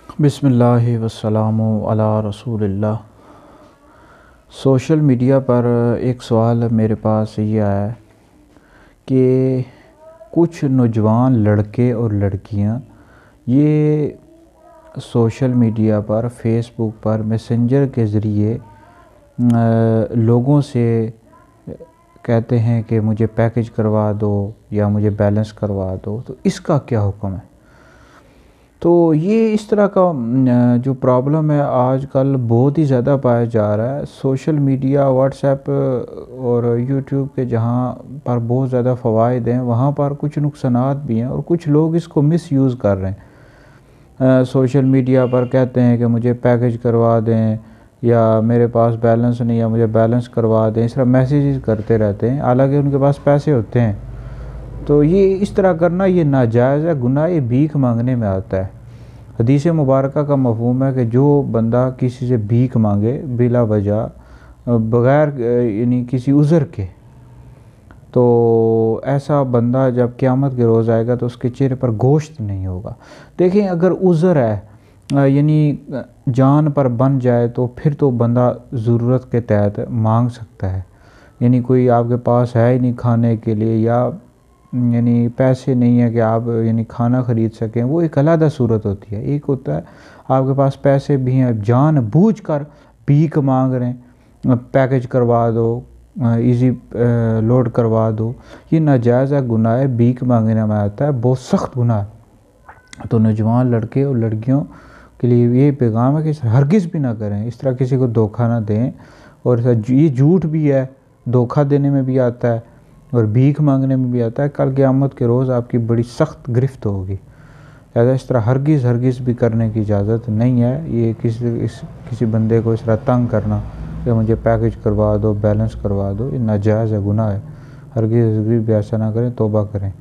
बिस्मिल्लाहि वस्सलामु अला रसूलिल्लाह। Social media पर एक सवाल मेरे पास ये आया कि कुछ नौजवान लड़के और लड़कियां ये सोशल मीडिया पर, फेसबुक पर मैसेंजर के ज़रिए लोगों से कहते हैं कि मुझे पैकेज करवा दो या मुझे बैलेंस करवा दो, तो इसका क्या हुक्म है। तो ये इस तरह का जो प्रॉब्लम है आजकल बहुत ही ज़्यादा पाया जा रहा है। सोशल मीडिया, व्हाट्सएप और यूट्यूब के जहाँ पर बहुत ज़्यादा फ़वाइद हैं, वहाँ पर कुछ नुकसानात भी हैं और कुछ लोग इसको मिसयूज़ कर रहे हैं। सोशल मीडिया पर कहते हैं कि मुझे पैकेज करवा दें या मेरे पास बैलेंस नहीं है, मुझे बैलेंस करवा दें, इस तरह मैसेजेस करते रहते हैं, हालांकि उनके पास पैसे होते हैं। तो ये इस तरह करना ये नाजायज़ है, गुनाह, ये भीख मांगने में आता है। हदीस मुबारक का मफ़हूम है कि जो बंदा किसी से भीख मांगे बिला वजह, बग़ैर यानी किसी उज़र के, तो ऐसा बंदा जब क़यामत के रोज़ आएगा तो उसके चेहरे पर गोश्त नहीं होगा। देखें, अगर उज़र है यानी जान पर बन जाए तो फिर तो बंदा ज़रूरत के तहत मांग सकता है। यानी कोई आपके पास है ही नहीं खाने के लिए, या यानी पैसे नहीं है कि आप यानी खाना ख़रीद सकें, वो एक अलग सूरत होती है। एक होता है आपके पास पैसे भी हैं, जानबूझकर भीख मांग रहे हैं, पैकेज करवा दो, इजी लोड करवा दो, ये नाजायज़ है, गुनाह है, भीख मांगने में आता है, बहुत सख्त गुनाह है। तो नौजवान लड़के और लड़कियों के लिए ये पैगाम है कि हरगिज़ भी ना करें, इस तरह किसी को धोखा ना दें। और ये झूठ भी है, धोखा देने में भी आता है और भीख मांगने में भी आता है। कल क़यामत के रोज़ आपकी बड़ी सख्त गिरफ्त होगी। लिहाजा इस तरह हरगिज़ भी करने की इजाज़त नहीं है। ये किसी बंदे को इस तरह तंग करना कि मुझे पैकेज करवा दो, बैलेंस करवा दो, ये नाजायज़ है, गुनाह है। हरगिज़ भी ऐसा ना करें, तौबा करें।